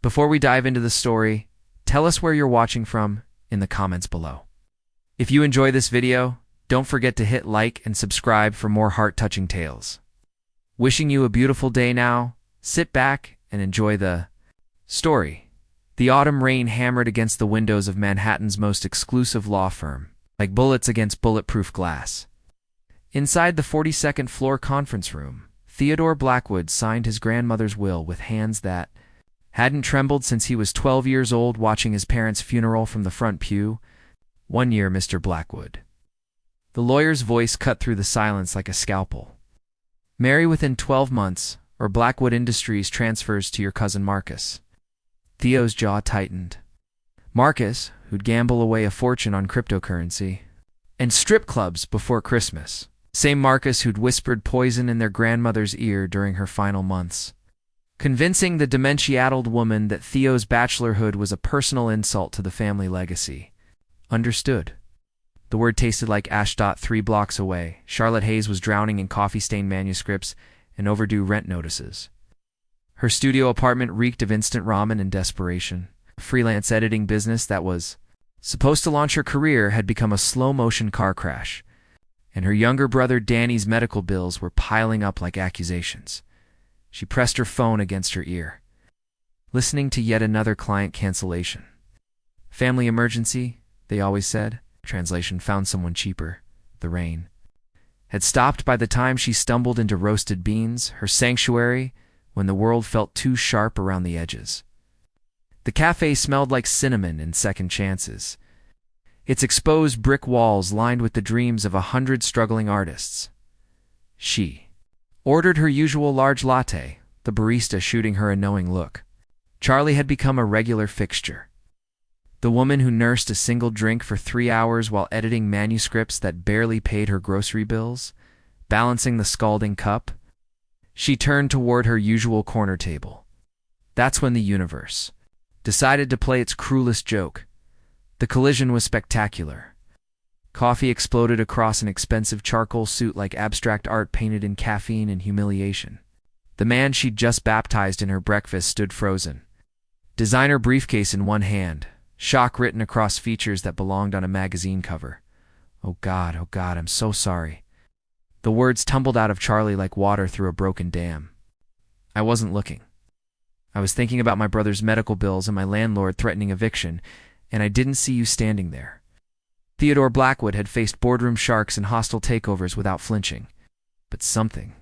Before we dive into the story, tell us where you're watching from in the comments below. If you enjoy this video, don't forget to hit like and subscribe for more heart-touching tales. Wishing you a beautiful day now, sit back and enjoy the story. The autumn rain hammered against the windows of Manhattan's most exclusive law firm, like bullets against bulletproof glass. Inside the 42nd floor conference room, Theodore Blackwood signed his grandmother's will with hands that hadn't trembled since he was 12 years old watching his parents' funeral from the front pew. 1 year, Mr. Blackwood. The lawyer's voice cut through the silence like a scalpel. Marry within 12 months, or Blackwood Industries transfers to your cousin Marcus. Theo's jaw tightened. Marcus, who'd gamble away a fortune on cryptocurrency and strip clubs before Christmas. Same Marcus who'd whispered poison in their grandmother's ear during her final months, convincing the dementia-addled woman that Theo's bachelorhood was a personal insult to the family legacy. Understood. The word tasted like ash. 3 blocks away, Charlotte Hayes was drowning in coffee-stained manuscripts and overdue rent notices. Her studio apartment reeked of instant ramen and desperation. A freelance editing business that was supposed to launch her career had become a slow-motion car crash, and her younger brother Danny's medical bills were piling up like accusations. She pressed her phone against her ear, listening to yet another client cancellation. Family emergency, they always said. Translation: found someone cheaper. The rain had stopped by the time she stumbled into roasted beans, her sanctuary, when the world felt too sharp around the edges. The cafe smelled like cinnamon and second chances, its exposed brick walls lined with the dreams of 100 struggling artists. She ordered her usual large latte, the barista shooting her a knowing look. Charlie had become a regular fixture. The woman who nursed a single drink for 3 hours while editing manuscripts that barely paid her grocery bills, balancing the scalding cup. She turned toward her usual corner table. That's when the universe decided to play its cruelest joke. The collision was spectacular. Coffee exploded across an expensive charcoal suit like abstract art painted in caffeine and humiliation. The man she'd just baptized in her breakfast stood frozen, designer briefcase in one hand, shock written across features that belonged on a magazine cover. Oh God, I'm so sorry." The words tumbled out of Charlie like water through a broken dam. "I wasn't looking. I was thinking about my brother's medical bills and my landlord threatening eviction, and I didn't see you standing there." Theodore Blackwood had faced boardroom sharks and hostile takeovers without flinching. But something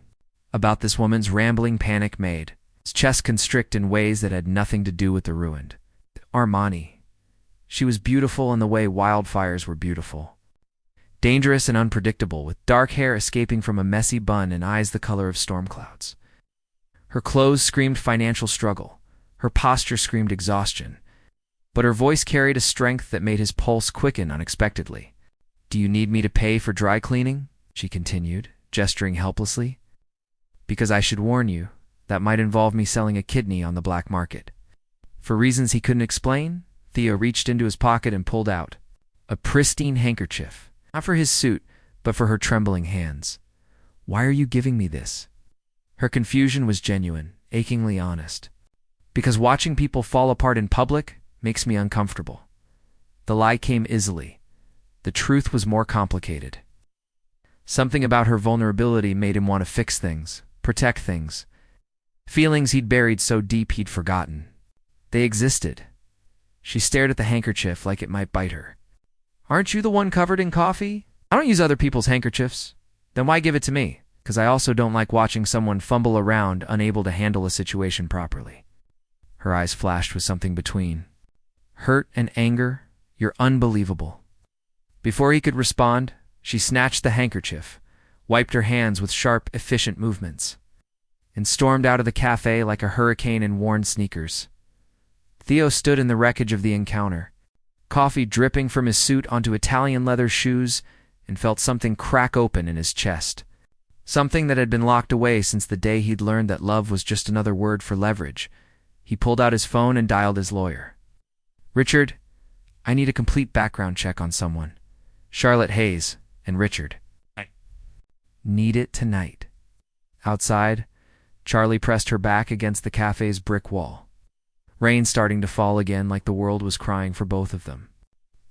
about this woman's rambling panic made his chest constrict in ways that had nothing to do with the ruined Armani. She was beautiful in the way wildfires were beautiful. Dangerous and unpredictable, with dark hair escaping from a messy bun and eyes the color of storm clouds. Her clothes screamed financial struggle. Her posture screamed exhaustion. But her voice carried a strength that made his pulse quicken unexpectedly. "Do you need me to pay for dry cleaning?" she continued, gesturing helplessly. "Because I should warn you, that might involve me selling a kidney on the black market." For reasons he couldn't explain, Theo reached into his pocket and pulled out a pristine handkerchief, not for his suit, but for her trembling hands. "Why are you giving me this?" Her confusion was genuine, achingly honest. "Because watching people fall apart in public makes me uncomfortable." The lie came easily. The truth was more complicated. Something about her vulnerability made him want to fix things, protect things. Feelings he'd buried so deep he'd forgotten. They existed. She stared at the handkerchief like it might bite her. "Aren't you the one covered in coffee?" "I don't use other people's handkerchiefs." "Then why give it to me?" "Because I also don't like watching someone fumble around, unable to handle a situation properly." Her eyes flashed with something between hurt and anger. "You're unbelievable." Before he could respond, she snatched the handkerchief, wiped her hands with sharp, efficient movements, and stormed out of the cafe like a hurricane in worn sneakers. Theo stood in the wreckage of the encounter, coffee dripping from his suit onto Italian leather shoes, and felt something crack open in his chest. Something that had been locked away since the day he'd learned that love was just another word for leverage. He pulled out his phone and dialed his lawyer. "Richard, I need a complete background check on someone. Charlotte Hayes and Richard. I need it tonight." Outside, Charlie pressed her back against the cafe's brick wall. Rain starting to fall again like the world was crying for both of them.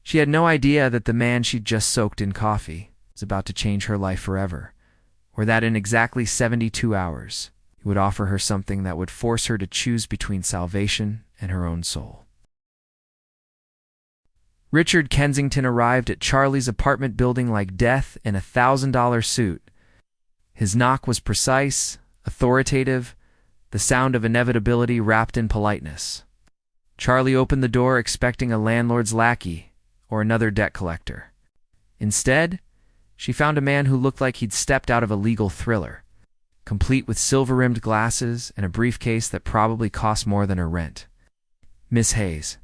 She had no idea that the man she'd just soaked in coffee was about to change her life forever, or that in exactly 72 hours he would offer her something that would force her to choose between salvation and her own soul. Richard Kensington arrived at Charlie's apartment building like death in a $1,000 suit. His knock was precise, authoritative, the sound of inevitability wrapped in politeness. Charlie opened the door expecting a landlord's lackey or another debt collector. Instead, she found a man who looked like he'd stepped out of a legal thriller, complete with silver-rimmed glasses and a briefcase that probably cost more than her rent. "Miss Hayes,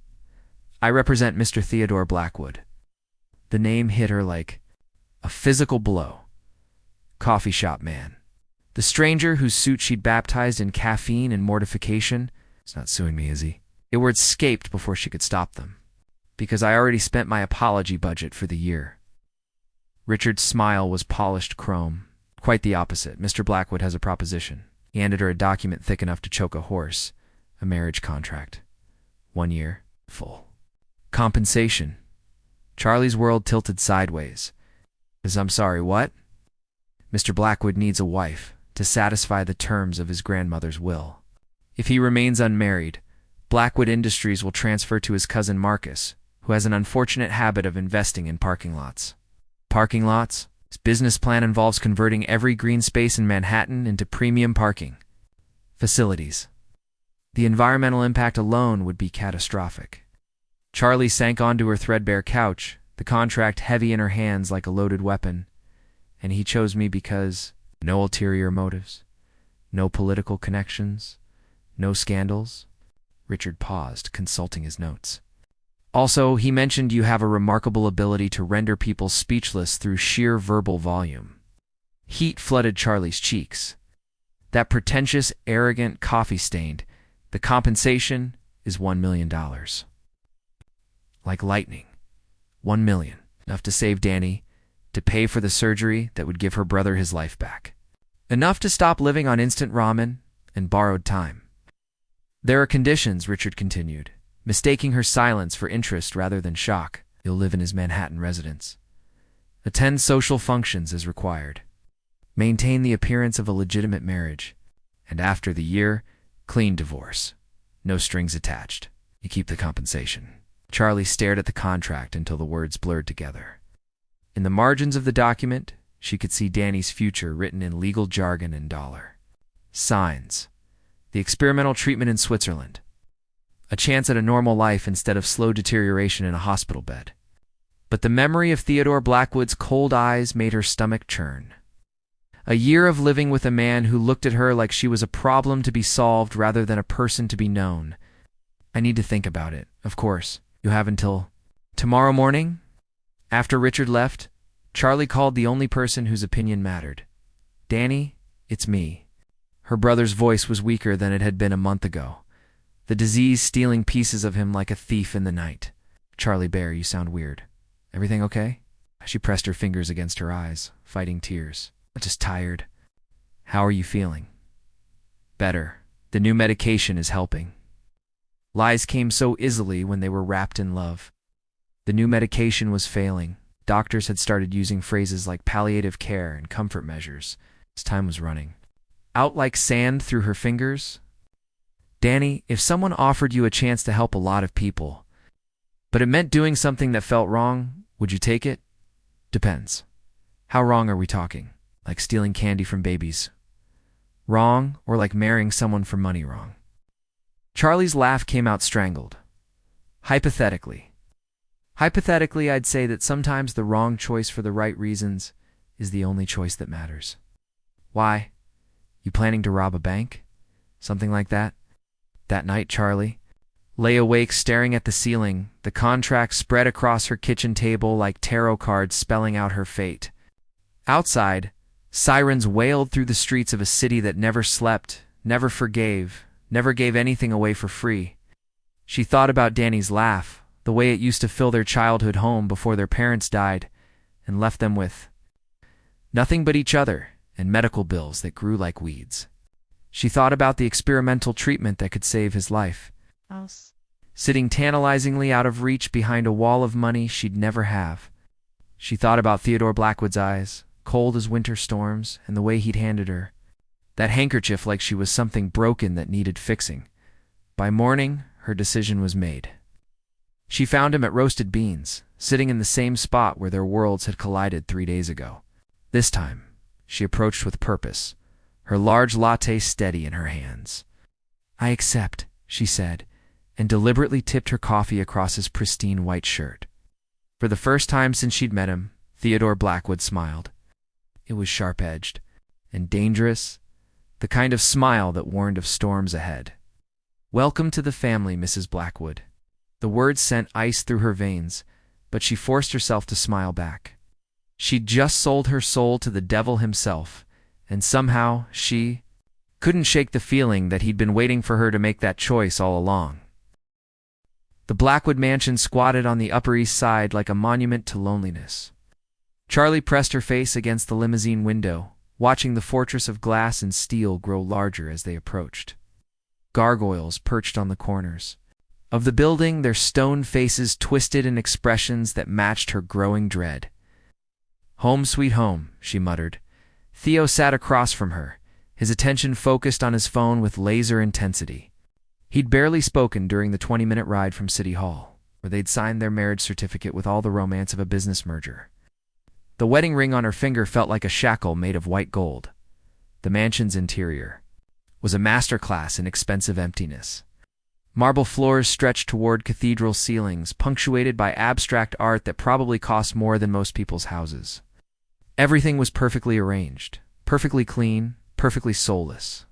I represent Mr. Theodore Blackwood." The name hit her like a physical blow. Coffee shop man. The stranger whose suit she'd baptized in caffeine and mortification. "He's not suing me, is he?" The words escaped before she could stop them. "Because I already spent my apology budget for the year." Richard's smile was polished chrome. "Quite the opposite. Mr. Blackwood has a proposition." He handed her a document thick enough to choke a horse. A marriage contract. 1 year. Full. Compensation. Charlie's world tilted sideways. "I'm sorry, what?" "Mr. Blackwood needs a wife to satisfy the terms of his grandmother's will. If he remains unmarried, Blackwood Industries will transfer to his cousin Marcus, who has an unfortunate habit of investing in parking lots." "Parking lots?" "His business plan involves converting every green space in Manhattan into premium parking facilities. The environmental impact alone would be catastrophic." Charlie sank onto her threadbare couch, the contract heavy in her hands like a loaded weapon. "And he chose me because no ulterior motives, no political connections, no scandals." Richard paused, consulting his notes. "Also, he mentioned you have a remarkable ability to render people speechless through sheer verbal volume." Heat flooded Charlie's cheeks. "That pretentious, arrogant, coffee-stained. The compensation is $1 million. Like lightning. 1 million. Enough to save Danny, to pay for the surgery that would give her brother his life back. Enough to stop living on instant ramen and borrowed time." "There are conditions," Richard continued, mistaking her silence for interest rather than shock. "You'll live in his Manhattan residence. Attend social functions as required. Maintain the appearance of a legitimate marriage. And after the year, clean divorce. No strings attached. You keep the compensation." Charlie stared at the contract until the words blurred together. In the margins of the document, she could see Danny's future written in legal jargon and dollar signs. The experimental treatment in Switzerland. A chance at a normal life instead of slow deterioration in a hospital bed. But the memory of Theodore Blackwood's cold eyes made her stomach churn. A year of living with a man who looked at her like she was a problem to be solved rather than a person to be known. "I need to think about it, of course. You have until tomorrow morning?" After Richard left, Charlie called the only person whose opinion mattered. "Danny, it's me." Her brother's voice was weaker than it had been a month ago, the disease stealing pieces of him like a thief in the night. "Charlie Bear, you sound weird. Everything okay?" She pressed her fingers against her eyes, fighting tears. "Just tired." "How are you feeling?" "Better. The new medication is helping." Lies came so easily when they were wrapped in love. The new medication was failing. Doctors had started using phrases like palliative care and comfort measures. As time was running out like sand through her fingers. "Danny, if someone offered you a chance to help a lot of people, but it meant doing something that felt wrong, would you take it?" "Depends. How wrong are we talking? Like stealing candy from babies wrong, or like marrying someone for money wrong?" Charlie's laugh came out strangled. "Hypothetically. Hypothetically, I'd say that sometimes the wrong choice for the right reasons is the only choice that matters." "Why? You planning to rob a bank? Something like that?" That night, Charlie lay awake staring at the ceiling, the contract spread across her kitchen table like tarot cards spelling out her fate. Outside, sirens wailed through the streets of a city that never slept, never forgave, never gave anything away for free. She thought about Danny's laugh, the way it used to fill their childhood home before their parents died and left them with nothing but each other and medical bills that grew like weeds. She thought about the experimental treatment that could save his life. House. sitting tantalizingly out of reach behind a wall of money she'd never have. She thought about Theodore Blackwood's eyes, cold as winter storms, and the way he'd handed her that handkerchief like she was something broken that needed fixing. By morning, her decision was made. She found him at Roasted Beans, sitting in the same spot where their worlds had collided 3 days ago. This time, she approached with purpose, her large latte steady in her hands. "I accept," she said, and deliberately tipped her coffee across his pristine white shirt. For the first time since she'd met him, Theodore Blackwood smiled. It was sharp-edged and dangerous, the kind of smile that warned of storms ahead. "Welcome to the family, Mrs. Blackwood." The words sent ice through her veins, but she forced herself to smile back. She'd just sold her soul to the devil himself, and somehow she couldn't shake the feeling that he'd been waiting for her to make that choice all along. The Blackwood mansion squatted on the Upper East Side like a monument to loneliness. Charlie pressed her face against the limousine window, watching the fortress of glass and steel grow larger as they approached. Gargoyles perched on the corners of the building, their stone faces twisted in expressions that matched her growing dread. "Home sweet home," she muttered. Theo sat across from her, his attention focused on his phone with laser intensity. He'd barely spoken during the 20-minute ride from City Hall, where they'd signed their marriage certificate with all the romance of a business merger. The wedding ring on her finger felt like a shackle made of white gold. The mansion's interior was a masterclass in expensive emptiness. Marble floors stretched toward cathedral ceilings, punctuated by abstract art that probably cost more than most people's houses. Everything was perfectly arranged, perfectly clean, perfectly soulless.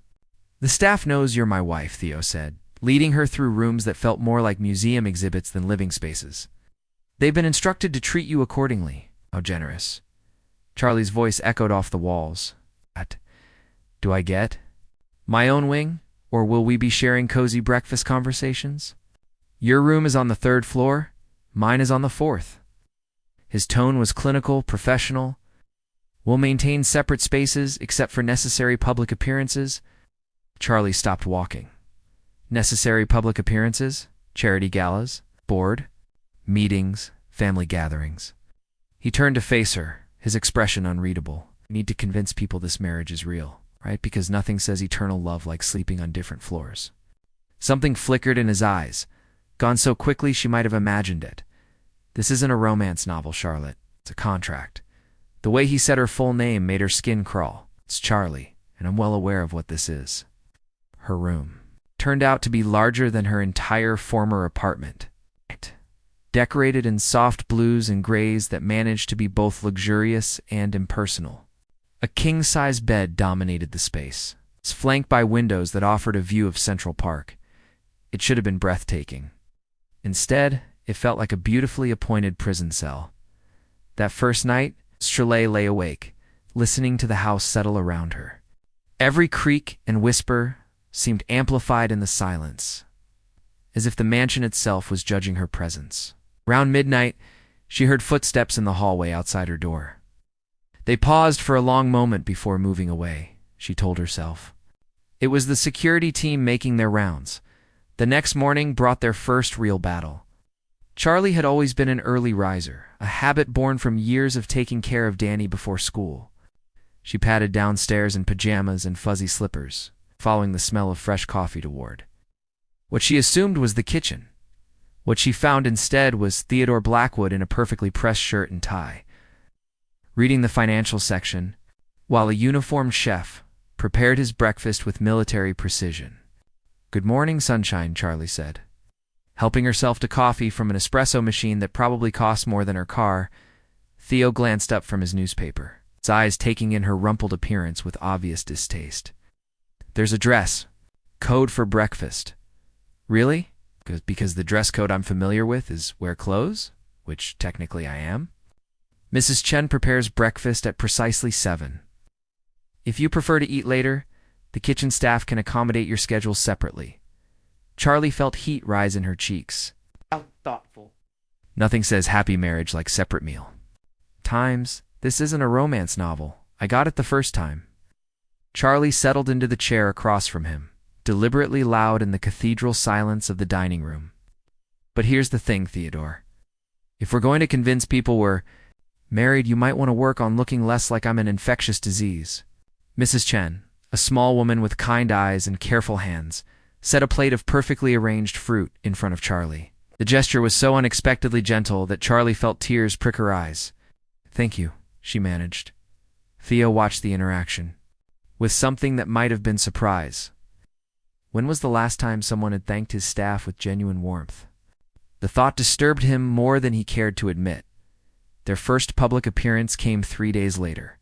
"The staff knows you're my wife," Theo said, leading her through rooms that felt more like museum exhibits than living spaces. "They've been instructed to treat you accordingly." "How generous." Charlie's voice echoed off the walls. "What do I get? My own wing? Or will we be sharing cozy breakfast conversations? Your room is on the 3rd floor, mine is on the 4th. His tone was clinical, professional. "We'll maintain separate spaces except for necessary public appearances." Charlie stopped walking. Necessary public appearances? Charity galas? Board? Meetings? Family gatherings? He turned to face her, his expression unreadable. "I need to convince people this marriage is real, right? Because nothing says eternal love like sleeping on different floors." Something flickered in his eyes, gone so quickly she might have imagined it. "This isn't a romance novel, Charlotte. It's a contract." The way he said her full name made her skin crawl. "It's Charlie, and I'm well aware of what this is." Her room turned out to be larger than her entire former apartment. Decorated in soft blues and grays that managed to be both luxurious and impersonal. A king-size bed dominated the space. It's flanked by windows that offered a view of Central Park. It should have been breathtaking. Instead, it felt like a beautifully appointed prison cell. That first night, Shirley lay awake, listening to the house settle around her. Every creak and whisper seemed amplified in the silence, as if the mansion itself was judging her presence. Around midnight, she heard footsteps in the hallway outside her door. They paused for a long moment before moving away, she told herself. It was the security team making their rounds. The next morning brought their first real battle. Charlie had always been an early riser, a habit born from years of taking care of Danny before school. She padded downstairs in pajamas and fuzzy slippers, following the smell of fresh coffee toward what she assumed was the kitchen. What she found instead was Theodore Blackwood in a perfectly pressed shirt and tie, reading the financial section, while a uniformed chef prepared his breakfast with military precision. "Good morning, sunshine," Charlie said. Helping herself to coffee from an espresso machine that probably cost more than her car, Theo glanced up from his newspaper, his eyes taking in her rumpled appearance with obvious distaste. "There's a dress. Code for breakfast." "Really? Because the dress code I'm familiar with is wear clothes, which technically I am." "Mrs. Chen prepares breakfast at precisely 7. If you prefer to eat later, the kitchen staff can accommodate your schedule separately." Charlie felt heat rise in her cheeks. How thoughtful. Nothing says happy marriage like separate meal. "Times, this isn't a romance novel. I got it the first time." Charlie settled into the chair across from him, deliberately loud in the cathedral silence of the dining room. But here's the thing, Theodore. If we're going to convince people we're married, you might want to work on looking less like I'm an infectious disease. Mrs. Chen, a small woman with kind eyes and careful hands, set a plate of perfectly arranged fruit in front of Charlie. The gesture was so unexpectedly gentle that Charlie felt tears prick her eyes. "Thank you," she managed. Theo watched the interaction with something that might have been surprise. When was the last time someone had thanked his staff with genuine warmth? The thought disturbed him more than he cared to admit. Their first public appearance came 3 days later.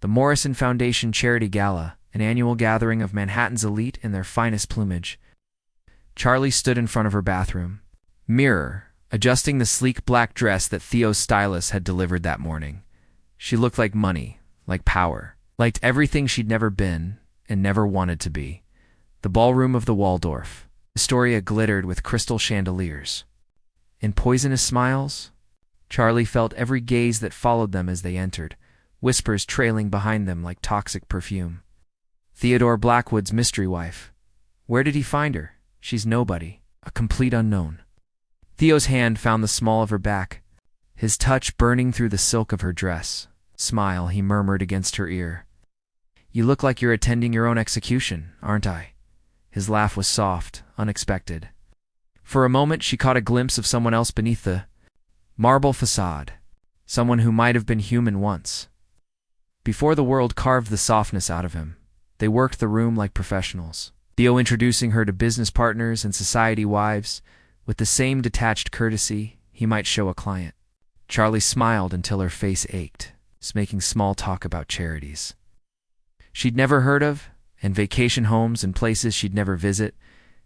The Morrison Foundation Charity Gala, an annual gathering of Manhattan's elite in their finest plumage. Charlie stood in front of her bathroom mirror, adjusting the sleek black dress that Theo's stylist had delivered that morning. She looked like money, like power, liked everything she'd never been and never wanted to be. The ballroom of the Waldorf Astoria glittered with crystal chandeliers and poisonous smiles. Charlie felt every gaze that followed them as they entered, whispers trailing behind them like toxic perfume. Theodore Blackwood's mystery wife. Where did he find her? She's nobody, a complete unknown. Theo's hand found the small of her back, his touch burning through the silk of her dress. "Smile," he murmured against her ear. "You look like you're attending your own execution, aren't I?" His laugh was soft, unexpected. For a moment she caught a glimpse of someone else beneath the marble facade, someone who might have been human once. Before the world carved the softness out of him, they worked the room like professionals. Theo introducing her to business partners and society wives with the same detached courtesy he might show a client. Charlie smiled until her face ached, making small talk about charities she'd never heard of and vacation homes and places she'd never visit.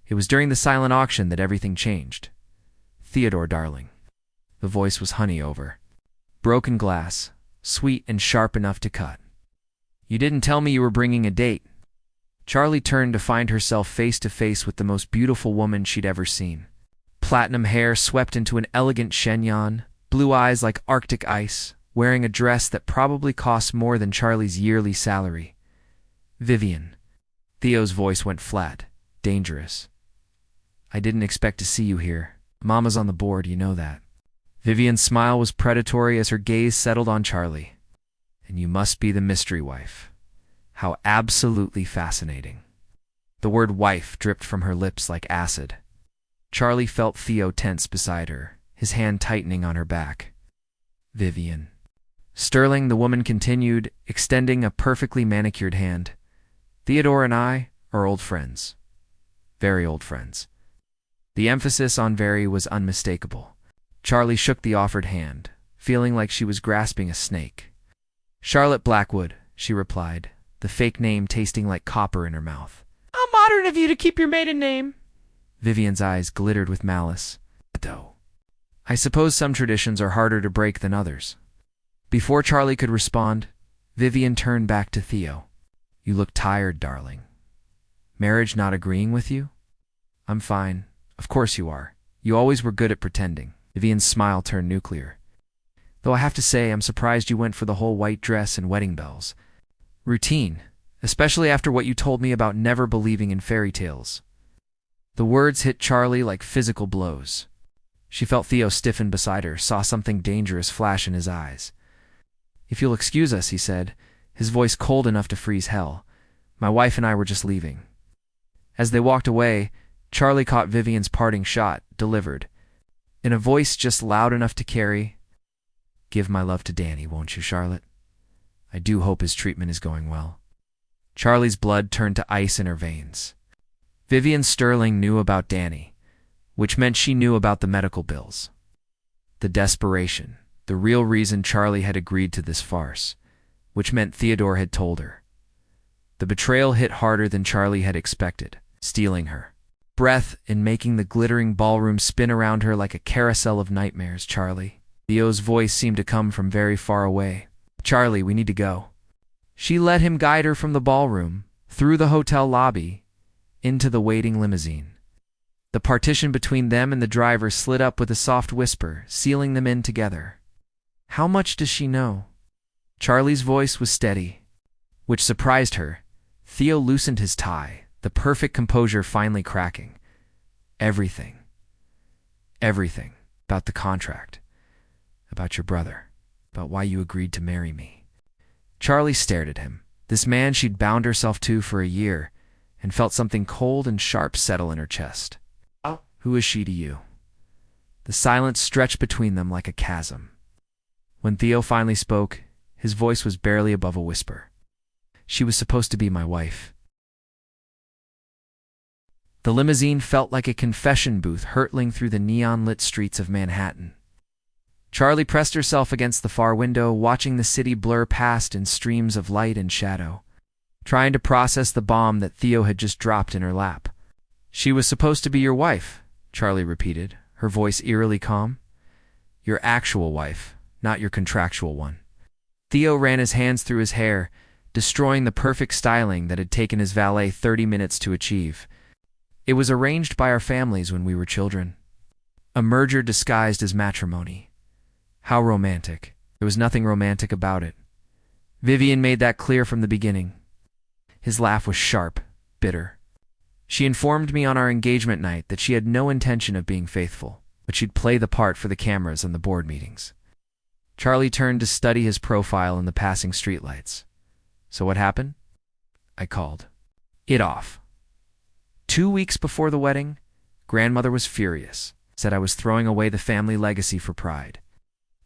It was during the silent auction that everything changed. "Theodore, darling." The voice was honey over broken glass, sweet and sharp enough to cut. "You didn't tell me you were bringing a date." Charlie turned to find herself face to face with the most beautiful woman she'd ever seen. Platinum hair swept into an elegant chignon, blue eyes like Arctic ice, wearing a dress that probably cost more than Charlie's yearly salary. "Vivian." Theo's voice went flat, dangerous. "I didn't expect to see you here. Mama's on the board, you know that." Vivian's smile was predatory as her gaze settled on Charlie. "And you must be the mystery wife. How absolutely fascinating." The word wife dripped from her lips like acid. Charlie felt Theo tense beside her, his hand tightening on her back. "Vivian." Sterling, the woman continued, extending a perfectly manicured hand. "Theodore and I are old friends. Very old friends." The emphasis on very was unmistakable. Charlie shook the offered hand, feeling like she was grasping a snake. "Charlotte Blackwood," she replied, the fake name tasting like copper in her mouth. "How modern of you to keep your maiden name." Vivian's eyes glittered with malice. "Though, I suppose some traditions are harder to break than others." Before Charlie could respond, Vivian turned back to Theo. "You look tired, darling. Marriage not agreeing with you?" "I'm fine. Of course you are. You always were good at pretending." Vivian's smile turned nuclear. "Though I have to say I'm surprised you went for the whole white dress and wedding bells. Routine, especially after what you told me about never believing in fairy tales." The words hit Charlie like physical blows. She felt Theo stiffen beside her, saw something dangerous flash in his eyes. "If you'll excuse us," he said, his voice cold enough to freeze hell. "My wife and I were just leaving." As they walked away, Charlie caught Vivian's parting shot, delivered in a voice just loud enough to carry, "Give my love to Danny, won't you, Charlotte? I do hope his treatment is going well." Charlie's blood turned to ice in her veins. Vivian Sterling knew about Danny, which meant she knew about the medical bills. The desperation, the real reason Charlie had agreed to this farce, which meant Theodore had told her. The betrayal hit harder than Charlie had expected, stealing her breath and making the glittering ballroom spin around her like a carousel of nightmares. "Charlie." Theo's voice seemed to come from very far away. "Charlie, we need to go." She let him guide her from the ballroom, through the hotel lobby, into the waiting limousine. The partition between them and the driver slid up with a soft whisper, sealing them in together. "How much does she know?" Charlie's voice was steady, which surprised her. Theo loosened his tie, the perfect composure finally cracking. Everything. Everything. About the contract. About your brother. About why you agreed to marry me. Charlie stared at him. This man she'd bound herself to for a year, and felt something cold and sharp settle in her chest. Oh. Who is she to you? The silence stretched between them like a chasm. When Theo finally spoke, his voice was barely above a whisper. She was supposed to be my wife. The limousine felt like a confession booth hurtling through the neon-lit streets of Manhattan. Charlie pressed herself against the far window, watching the city blur past in streams of light and shadow, trying to process the bomb that Theo had just dropped in her lap. She was supposed to be your wife, Charlie repeated, her voice eerily calm. Your actual wife, not your contractual one. Theo ran his hands through his hair, destroying the perfect styling that had taken his valet 30 minutes to achieve. It was arranged by our families when we were children. A merger disguised as matrimony. How romantic. There was nothing romantic about it. Vivian made that clear from the beginning. His laugh was sharp, bitter. She informed me on our engagement night that she had no intention of being faithful, but she'd play the part for the cameras and the board meetings. Charlie turned to study his profile in the passing streetlights. So what happened? I called it off. 2 weeks before the wedding, grandmother was furious, said I was throwing away the family legacy for pride.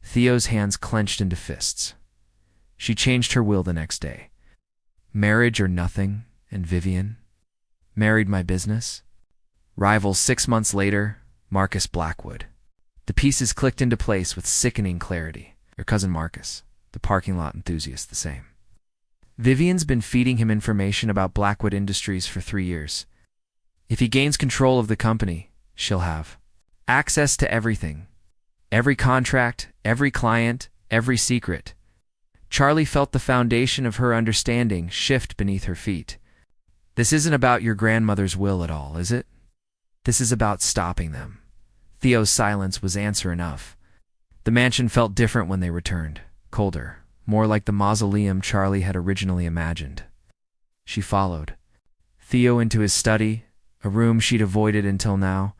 Theo's hands clenched into fists. She changed her will the next day. Marriage or nothing, and Vivian married my business. Rival 6 months later, Marcus Blackwood. The pieces clicked into place with sickening clarity. Your cousin Marcus, the parking lot enthusiast, the same. Vivian's been feeding him information about Blackwood Industries for 3 years. If he gains control of the company, she'll have access to everything. Every contract, every client, every secret. Charlie felt the foundation of her understanding shift beneath her feet. This isn't about your grandmother's will at all, is it? This is about stopping them. Theo's silence was answer enough. The mansion felt different when they returned, colder, more like the mausoleum Charlie had originally imagined. She followed. Theo into his study, a room she'd avoided until now.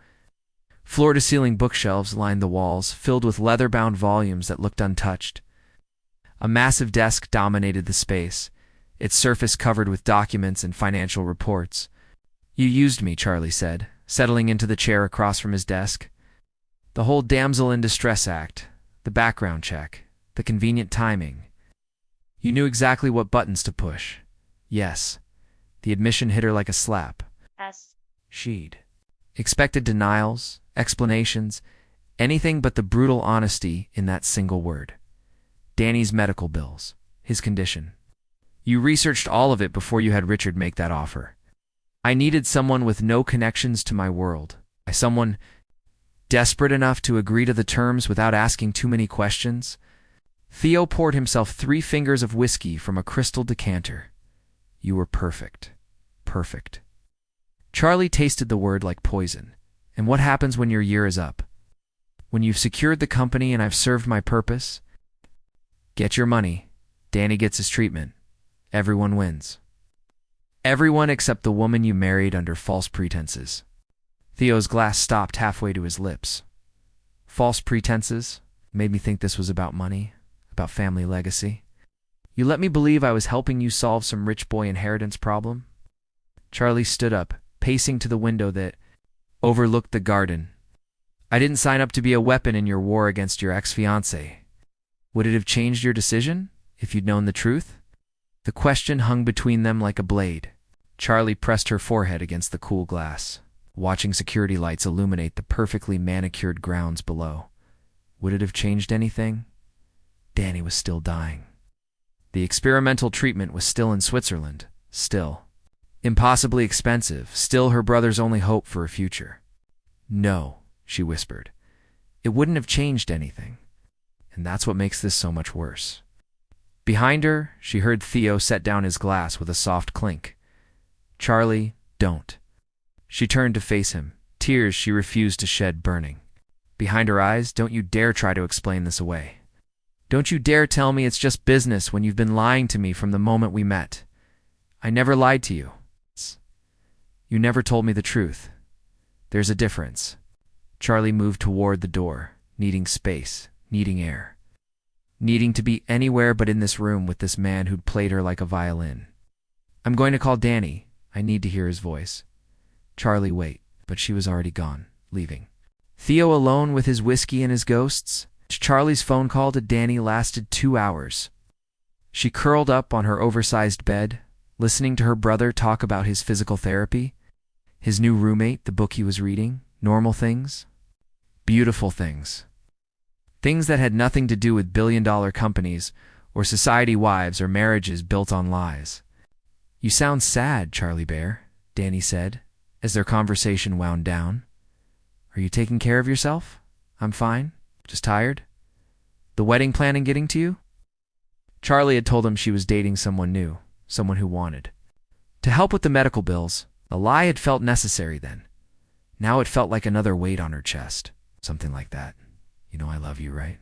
Floor-to-ceiling bookshelves lined the walls, filled with leather-bound volumes that looked untouched. A massive desk dominated the space, its surface covered with documents and financial reports. You used me, Charlie said, settling into the chair across from his desk. The whole damsel in distress act, the background check, the convenient timing. You knew exactly what buttons to push. Yes. The admission hit her like a slap. She'd expected denials, explanations, anything but the brutal honesty in that single word. Danny's medical bills, his condition. You researched all of it before you had Richard make that offer. I needed someone with no connections to my world. Someone desperate enough to agree to the terms without asking too many questions. Theo poured himself 3 fingers of whiskey from a crystal decanter. You were perfect. Perfect. Charlie tasted the word like poison. And what happens when your year is up? When you've secured the company and I've served my purpose? Get your money. Danny gets his treatment. Everyone wins. Everyone except the woman you married under false pretenses. Theo's glass stopped halfway to his lips. False pretenses made me think this was about money, about family legacy. You let me believe I was helping you solve some rich boy inheritance problem? Charlie stood up, pacing to the window that overlooked the garden. I didn't sign up to be a weapon in your war against your ex-fiancé. Would it have changed your decision if you'd known the truth? The question hung between them like a blade. Charlie pressed her forehead against the cool glass, watching security lights illuminate the perfectly manicured grounds below. Would it have changed anything? Danny was still dying. The experimental treatment was still in Switzerland, still. Impossibly expensive, still her brother's only hope for a future. No, she whispered. It wouldn't have changed anything. And that's what makes this so much worse. Behind her, she heard Theo set down his glass with a soft clink. Charlie, don't. She turned to face him, tears she refused to shed burning. Behind her eyes, don't you dare try to explain this away. Don't you dare tell me it's just business when you've been lying to me from the moment we met. I never lied to you. You never told me the truth. There's a difference. Charlie moved toward the door, needing space, needing air. Needing to be anywhere but in this room with this man who'd played her like a violin. I'm going to call Danny. I need to hear his voice. Charlie, wait. But she was already gone, leaving. Theo alone with his whiskey and his ghosts? Charlie's phone call to Danny lasted 2 hours. She curled up on her oversized bed, listening to her brother talk about his physical therapy, his new roommate, the book he was reading, normal things, beautiful things. Things that had nothing to do with billion-dollar companies or society wives or marriages built on lies. You sound sad, Charlie Bear, Danny said, as their conversation wound down. Are you taking care of yourself? I'm fine. Just tired? The wedding planning getting to you? Charlie had told him she was dating someone new, someone who wanted to help with the medical bills. A lie had felt necessary then. Now it felt like another weight on her chest. Something like that. You know I love you, right?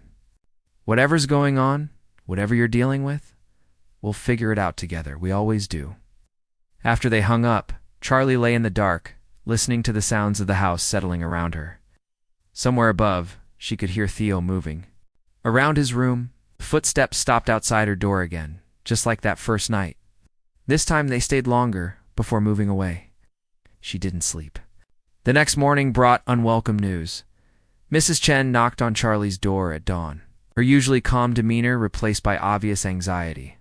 Whatever's going on, whatever you're dealing with, we'll figure it out together. We always do. After they hung up, Charlie lay in the dark, listening to the sounds of the house settling around her. Somewhere above, she could hear Theo moving. Around his room, footsteps stopped outside her door again, just like that first night. This time they stayed longer before moving away. She didn't sleep. The next morning brought unwelcome news. Mrs. Chen knocked on Charlie's door at dawn, her usually calm demeanor replaced by obvious anxiety.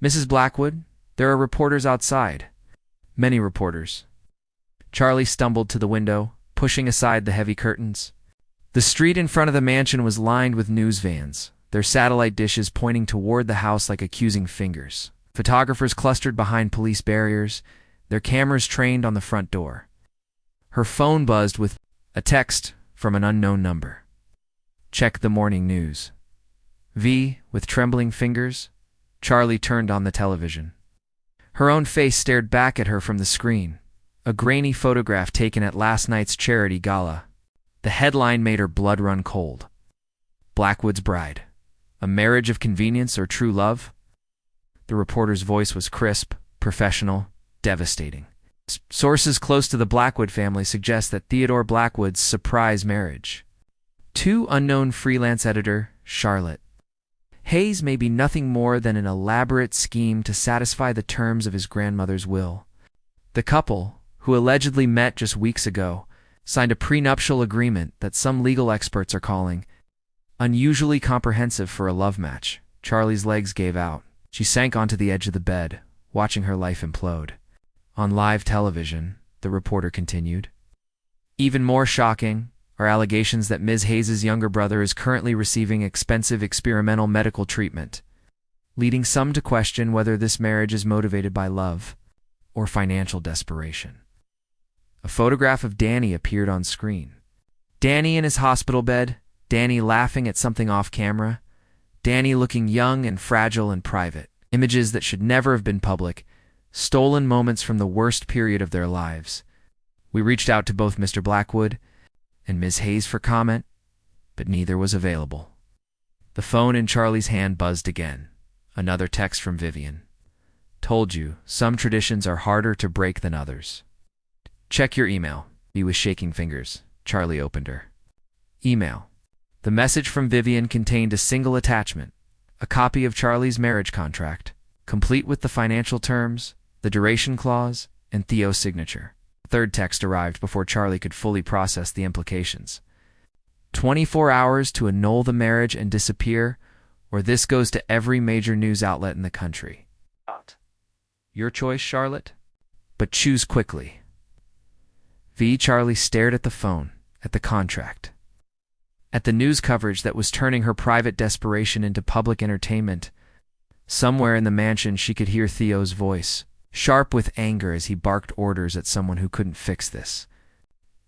Mrs. Blackwood, there are reporters outside. Many reporters. Charlie stumbled to the window, pushing aside the heavy curtains. The street in front of the mansion was lined with news vans, their satellite dishes pointing toward the house like accusing fingers. Photographers clustered behind police barriers, their cameras trained on the front door. Her phone buzzed with a text from an unknown number. Check the morning news. With trembling fingers, Charlie turned on the television. Her own face stared back at her from the screen, a grainy photograph taken at last night's charity gala. The headline made her blood run cold. Blackwood's bride. A marriage of convenience or true love? The reporter's voice was crisp, professional, devastating. Sources close to the Blackwood family suggest that Theodore Blackwood's surprise marriage. To unknown freelance editor, Charlotte. Hayes may be nothing more than an elaborate scheme to satisfy the terms of his grandmother's will. The couple, who allegedly met just weeks ago, signed a prenuptial agreement that some legal experts are calling unusually comprehensive for a love match. Charlie's legs gave out. She sank onto the edge of the bed, watching her life implode. On live television, the reporter continued. Even more shocking are allegations that Ms. Hayes' younger brother is currently receiving expensive experimental medical treatment, leading some to question whether this marriage is motivated by love or financial desperation. A photograph of Danny appeared on screen. Danny in his hospital bed, Danny laughing at something off camera, Danny looking young and fragile and private. Images that should never have been public, stolen moments from the worst period of their lives. We reached out to both Mr. Blackwood and Ms. Hayes for comment, but neither was available. The phone in Charlie's hand buzzed again. Another text from Vivian. Told you, some traditions are harder to break than others. Check your email. He was shaking fingers. Charlie opened her email. The message from Vivian contained a single attachment, a copy of Charlie's marriage contract, complete with the financial terms, the duration clause, and Theo's signature. The third text arrived before Charlie could fully process the implications. 24 hours to annul the marriage and disappear, or this goes to every major news outlet in the country. Your choice, Charlotte, but choose quickly. Charlie stared at the phone, at the contract, at the news coverage that was turning her private desperation into public entertainment. Somewhere in the mansion she could hear Theo's voice, sharp with anger as he barked orders at someone who couldn't fix this.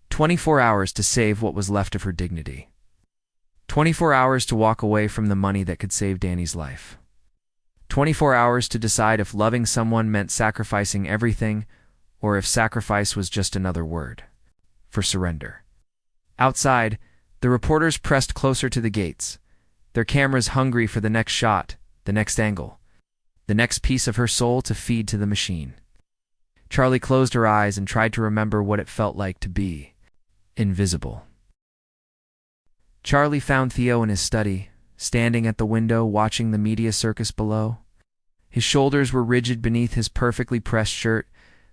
24 hours to save what was left of her dignity. 24 hours to walk away from the money that could save Danny's life. 24 hours to decide if loving someone meant sacrificing everything, or if sacrifice was just another word for surrender. Outside, the reporters pressed closer to the gates, their cameras hungry for the next shot, the next angle, the next piece of her soul to feed to the machine. Charlie closed her eyes and tried to remember what it felt like to be invisible. Charlie found Theo in his study, standing at the window watching the media circus below. His shoulders were rigid beneath his perfectly pressed shirt,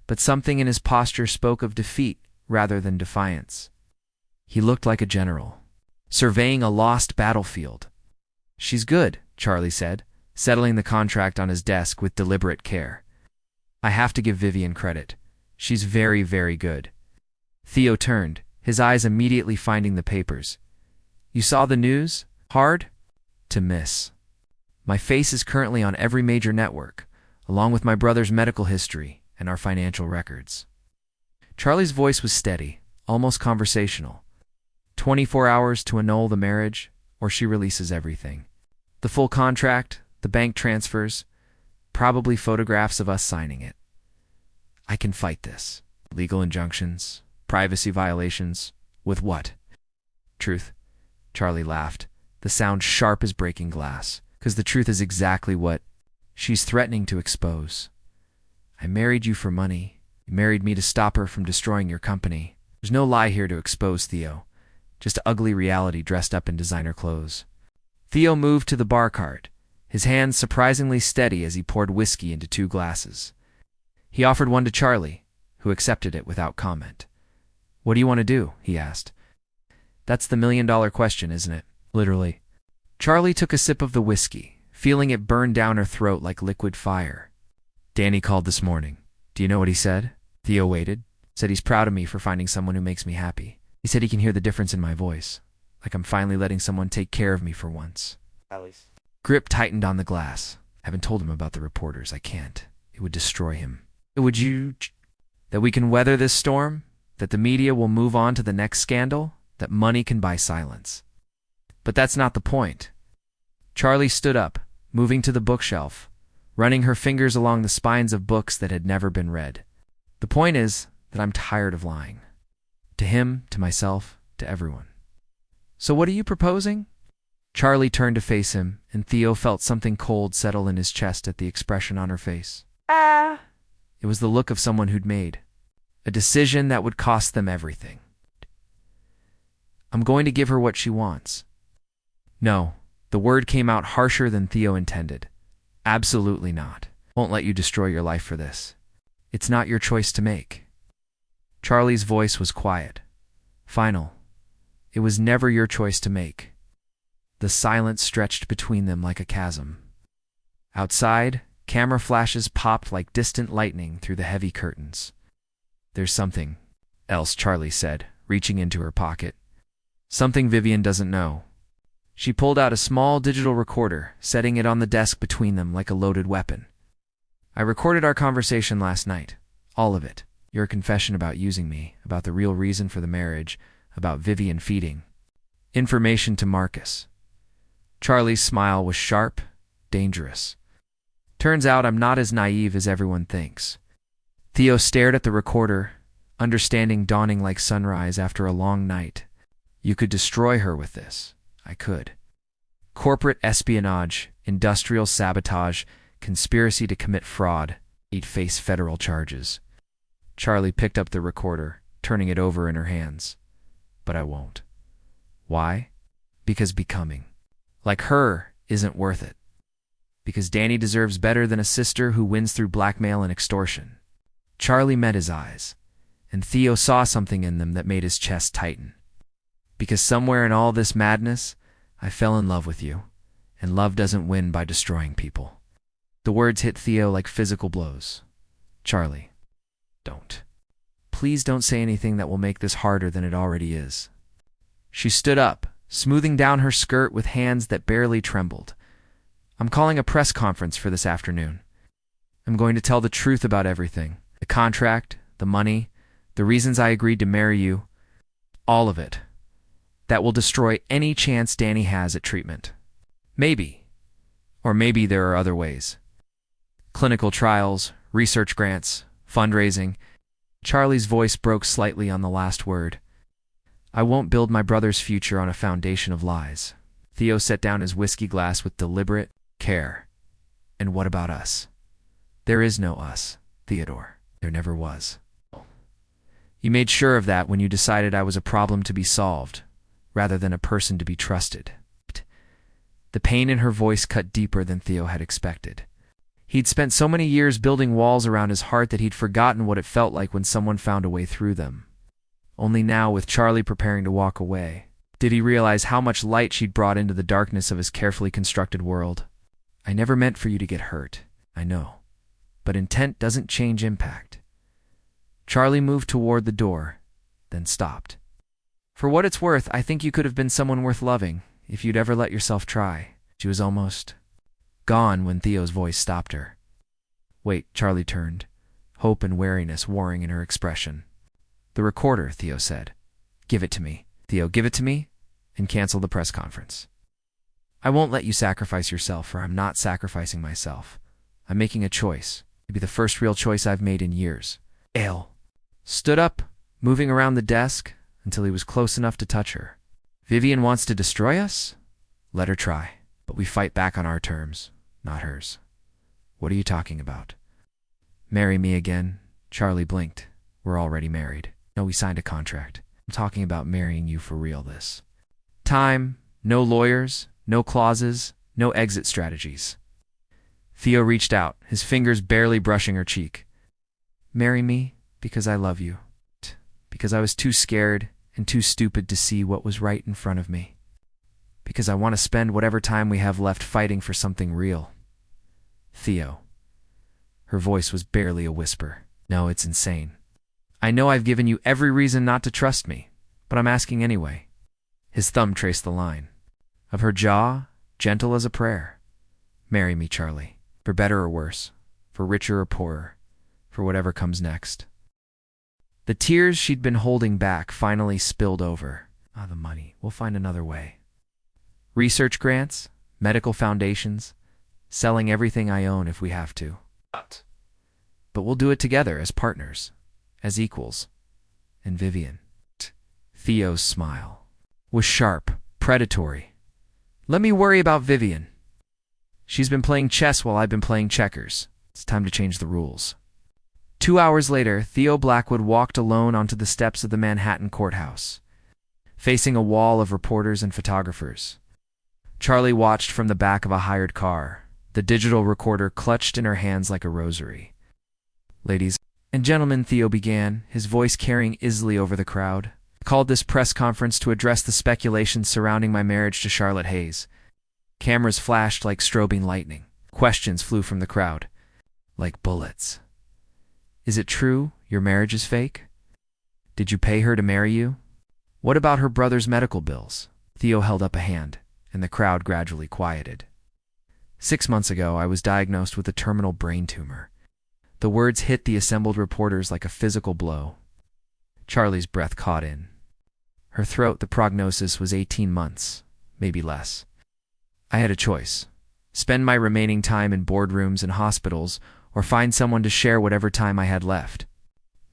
but something in his posture spoke of defeat rather than defiance. He looked like a general, surveying a lost battlefield. "She's good," Charlie said, settling the contract on his desk with deliberate care. "I have to give Vivian credit. She's very, very good." Theo turned, his eyes immediately finding the papers. "You saw the news? Hard to miss. My face is currently on every major network, along with my brother's medical history and our financial records." Charlie's voice was steady, almost conversational. 24 hours to annul the marriage, or she releases everything. The full contract, the bank transfers, probably photographs of us signing it. I can fight this. Legal injunctions, privacy violations, with what? Truth. Charlie laughed, the sound sharp as breaking glass, because the truth is exactly what she's threatening to expose. I married you for money. You married me to stop her from destroying your company. There's no lie here to expose, Theo. Just ugly reality dressed up in designer clothes. Theo moved to the bar cart, his hands surprisingly steady as he poured whiskey into 2 glasses. He offered one to Charlie, who accepted it without comment. "What do you want to do?" he asked. "That's the million-dollar question, isn't it?" Literally. Charlie took a sip of the whiskey, feeling it burn down her throat like liquid fire. "Danny called this morning. Do you know what he said?" Theo waited. "Said he's proud of me for finding someone who makes me happy. He said he can hear the difference in my voice, like I'm finally letting someone take care of me for once." Alice. Grip tightened on the glass. "I haven't told him about the reporters. I can't. It would destroy him." "Would you... that we can weather this storm? That the media will move on to the next scandal? That money can buy silence?" "But that's not the point." Charlie stood up, moving to the bookshelf, running her fingers along the spines of books that had never been read. "The point is that I'm tired of lying. To him, to myself, to everyone." "So what are you proposing?" Charlie turned to face him, and Theo felt something cold settle in his chest at the expression on her face. It was the look of someone who'd made a decision that would cost them everything. "I'm going to give her what she wants." "No." The word came out harsher than Theo intended. "Absolutely not. Won't let you destroy your life for this. It's not your choice to make." Charlie's voice was quiet, final. "It was never your choice to make." The silence stretched between them like a chasm. Outside, camera flashes popped like distant lightning through the heavy curtains. "There's something else," Charlie said, reaching into her pocket. "Something Vivian doesn't know." She pulled out a small digital recorder, setting it on the desk between them like a loaded weapon. "I recorded our conversation last night. All of it. Your confession about using me, about the real reason for the marriage, about Vivian feeding information to Marcus." Charlie's smile was sharp, dangerous. "Turns out I'm not as naive as everyone thinks." Theo stared at the recorder, understanding dawning like sunrise after a long night. "You could destroy her with this." "I could. Corporate espionage, industrial sabotage, conspiracy to commit fraud, he'd face federal charges." Charlie picked up the recorder, turning it over in her hands. "But I won't." "Why?" "Because becoming like her isn't worth it. Because Danny deserves better than a sister who wins through blackmail and extortion." Charlie met his eyes, and Theo saw something in them that made his chest tighten. "Because somewhere in all this madness, I fell in love with you, and love doesn't win by destroying people." The words hit Theo like physical blows. "Charlie, don't. Please don't say anything that will make this harder than it already is." She stood up, smoothing down her skirt with hands that barely trembled. "I'm calling a press conference for this afternoon. I'm going to tell the truth about everything. The contract, the money, the reasons I agreed to marry you. All of it. That will destroy any chance Danny has at treatment. Maybe. Or maybe there are other ways. Clinical trials, research grants, fundraising." Charlie's voice broke slightly on the last word. "I won't build my brother's future on a foundation of lies." Theo set down his whiskey glass with deliberate care. "And what about us?" "There is no us, Theodore. There never was. You made sure of that when you decided I was a problem to be solved, rather than a person to be trusted. The pain in her voice cut deeper than Theo had expected. He'd spent so many years building walls around his heart that he'd forgotten what it felt like when someone found a way through them. Only now, with Charlie preparing to walk away, did he realize how much light she'd brought into the darkness of his carefully constructed world. I never meant for you to get hurt, I know. But intent doesn't change impact. Charlie moved toward the door, then stopped. For what it's worth, I think you could have been someone worth loving, if you'd ever let yourself try. She was almost gone when Theo's voice stopped her. Wait, Charlie turned, hope and wariness warring in her expression. The recorder, Theo said. Give it to me. Theo, give it to me, and cancel the press conference. I won't let you sacrifice yourself, or I'm not sacrificing myself. I'm making a choice. It'd be the first real choice I've made in years. Ale stood up, moving around the desk until he was close enough to touch her. Vivian wants to destroy us? Let her try. But we fight back on our terms, not hers. What are you talking about? Marry me again? Charlie blinked. We're already married. No, we signed a contract. I'm talking about marrying you for real this time. No lawyers, no clauses, no exit strategies. Theo reached out, his fingers barely brushing her cheek. Marry me because I love you. Because I was too scared and too stupid to see what was right in front of me. Because I want to spend whatever time we have left fighting for something real. Theo. Her voice was barely a whisper. No, it's insane. I know I've given you every reason not to trust me, but I'm asking anyway. His thumb traced the line. Of her jaw, gentle as a prayer. Marry me, Charlie. For better or worse. For richer or poorer. For whatever comes next. The tears she'd been holding back finally spilled over. The money. We'll find another way. Research grants, medical foundations, selling everything I own if we have to. But we'll do it together as partners, as equals. And Vivian. Theo's smile was sharp, predatory. Let me worry about Vivian. She's been playing chess while I've been playing checkers. It's time to change the rules. 2 hours later, Theo Blackwood walked alone onto the steps of the Manhattan courthouse, facing a wall of reporters and photographers. Charlie watched from the back of a hired car, the digital recorder clutched in her hands like a rosary. Ladies and gentlemen, Theo began, his voice carrying easily over the crowd. I called this press conference to address the speculations surrounding my marriage to Charlotte Hayes. Cameras flashed like strobing lightning. Questions flew from the crowd, like bullets. Is it true your marriage is fake? Did you pay her to marry you? What about her brother's medical bills? Theo held up a hand, and the crowd gradually quieted. 6 months ago, I was diagnosed with a terminal brain tumor. The words hit the assembled reporters like a physical blow. Charlie's breath caught in her throat. The prognosis was 18 months, maybe less. I had a choice. Spend my remaining time in boardrooms and hospitals, or find someone to share whatever time I had left.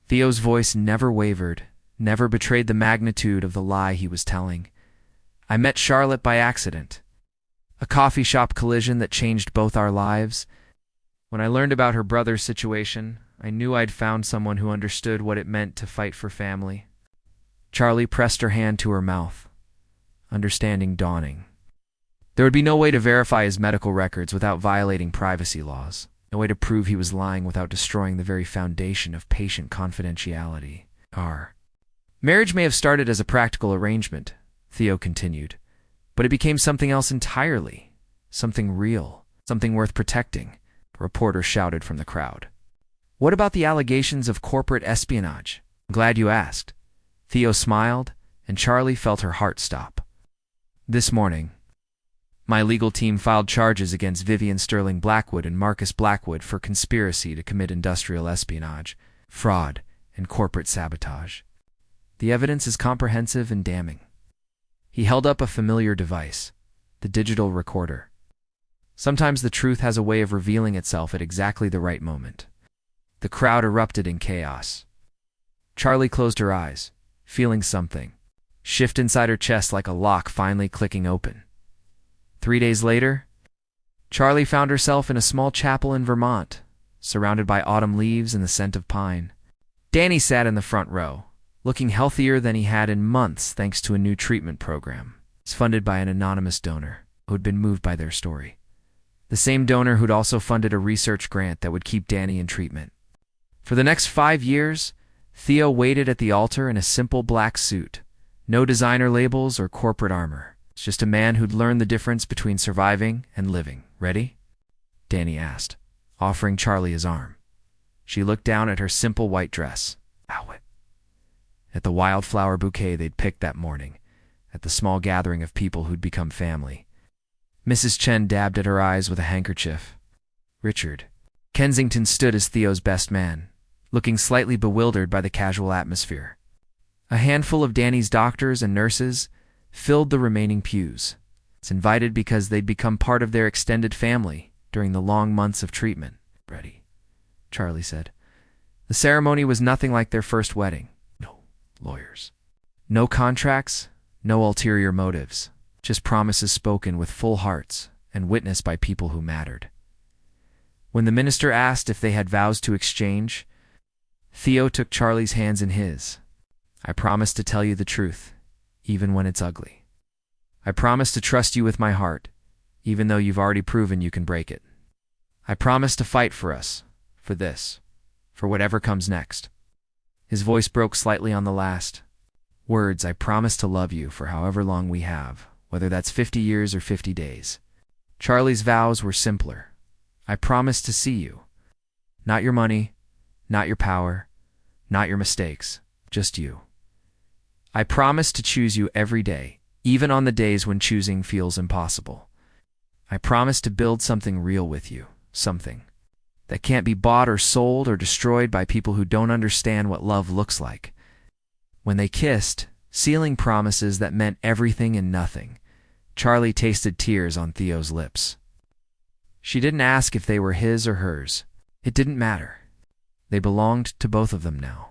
Theo's voice never wavered, never betrayed the magnitude of the lie he was telling. I met Charlotte by accident. A coffee shop collision that changed both our lives. When I learned about her brother's situation, I knew I'd found someone who understood what it meant to fight for family. Charlie pressed her hand to her mouth, understanding dawning. There would be no way to verify his medical records without violating privacy laws. No way to prove he was lying without destroying the very foundation of patient confidentiality. Our marriage may have started as a practical arrangement, Theo continued, but it became something else entirely. Something real, something worth protecting, a reporter shouted from the crowd. What about the allegations of corporate espionage? I'm glad you asked. Theo smiled, and Charlie felt her heart stop. This morning, my legal team filed charges against Vivian Sterling Blackwood and Marcus Blackwood for conspiracy to commit industrial espionage, fraud, and corporate sabotage. The evidence is comprehensive and damning. He held up a familiar device, the digital recorder. Sometimes the truth has a way of revealing itself at exactly the right moment. The crowd erupted in chaos. Charlie closed her eyes, feeling something shift inside her chest like a lock finally clicking open. 3 days later, Charlie found herself in a small chapel in Vermont, surrounded by autumn leaves and the scent of pine. Danny sat in the front row, looking healthier than he had in months thanks to a new treatment program. It's funded by an anonymous donor who had been moved by their story. The same donor who'd also funded a research grant that would keep Danny in treatment. For the next 5 years, Theo waited at the altar in a simple black suit. No designer labels or corporate armor. It's just a man who'd learned the difference between surviving and living. Ready? Danny asked, offering Charlie his arm. She looked down at her simple white dress. At the wildflower bouquet they'd picked that morning, at the small gathering of people who'd become family. Mrs. Chen dabbed at her eyes with a handkerchief. Richard Kensington stood as Theo's best man, looking slightly bewildered by the casual atmosphere. A handful of Danny's doctors and nurses filled the remaining pews. It's invited because they'd become part of their extended family during the long months of treatment. Ready, Charlie said. The ceremony was nothing like their first wedding. No lawyers. No contracts, no ulterior motives. Just promises spoken with full hearts and witnessed by people who mattered. When the minister asked if they had vows to exchange, Theo took Charlie's hands in his. I promise to tell you the truth, even when it's ugly. I promise to trust you with my heart, even though you've already proven you can break it. I promise to fight for us, for this, for whatever comes next. His voice broke slightly on the last words. I promise to love you for however long we have, whether that's 50 years or 50 days. Charlie's vows were simpler. I promise to see you. Not your money, not your power, not your mistakes, just you. I promise to choose you every day, even on the days when choosing feels impossible. I promise to build something real with you, something that can't be bought or sold or destroyed by people who don't understand what love looks like. When they kissed, sealing promises that meant everything and nothing, Charlie tasted tears on Theo's lips. She didn't ask if they were his or hers. It didn't matter. They belonged to both of them now.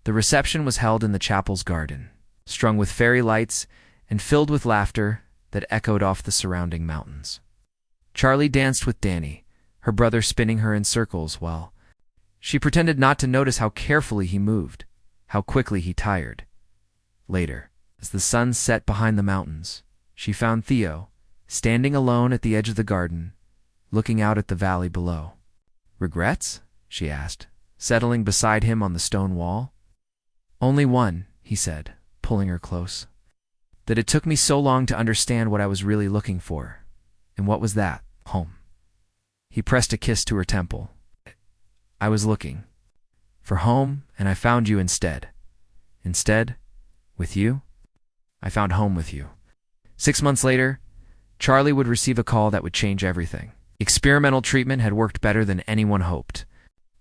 The reception was held in the chapel's garden, strung with fairy lights and filled with laughter that echoed off the surrounding mountains. Charlie danced with Danny, her brother spinning her in circles while she pretended not to notice how carefully he moved, how quickly he tired. Later, as the sun set behind the mountains, she found Theo, standing alone at the edge of the garden, looking out at the valley below. Regrets? She asked, settling beside him on the stone wall. Only one, he said, pulling her close. That it took me so long to understand what I was really looking for. And what was that? Home. He pressed a kiss to her temple. I was looking for home, and I found you instead. Instead, with you, I found home with you. 6 months later, Charlie would receive a call that would change everything. Experimental treatment had worked better than anyone hoped.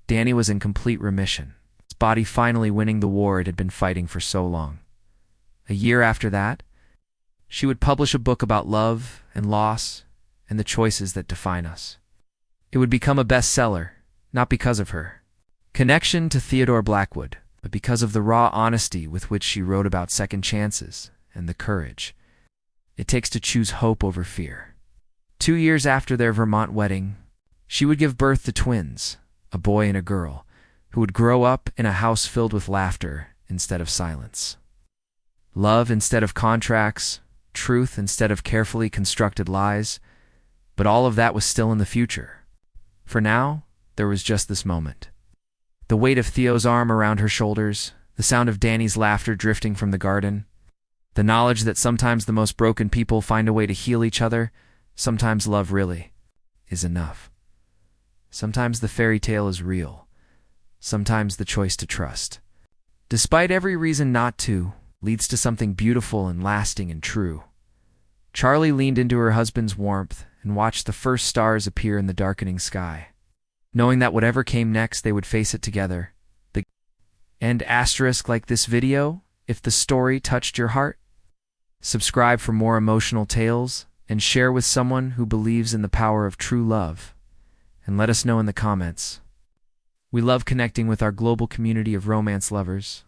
Danny was in complete remission, his body finally winning the war it had been fighting for so long. A year after that, she would publish a book about love and loss and the choices that define us. It would become a bestseller, not because of her connection to Theodore Blackwood, but because of the raw honesty with which she wrote about second chances and the courage it takes to choose hope over fear. 2 years after their Vermont wedding, she would give birth to twins, a boy and a girl, who would grow up in a house filled with laughter instead of silence. Love instead of contracts, truth instead of carefully constructed lies, but all of that was still in the future. For now, there was just this moment. The weight of Theo's arm around her shoulders, the sound of Danny's laughter drifting from the garden, the knowledge that sometimes the most broken people find a way to heal each other, sometimes love really is enough. Sometimes the fairy tale is real, sometimes the choice to trust, despite every reason not to, leads to something beautiful and lasting and true. Charlie leaned into her husband's warmth and watched the first stars appear in the darkening sky, knowing that whatever came next they would face it together. The end asterisk like this video, if the story touched your heart. Subscribe for more emotional tales and share with someone who believes in the power of true love. And let us know in the comments. We love connecting with our global community of romance lovers.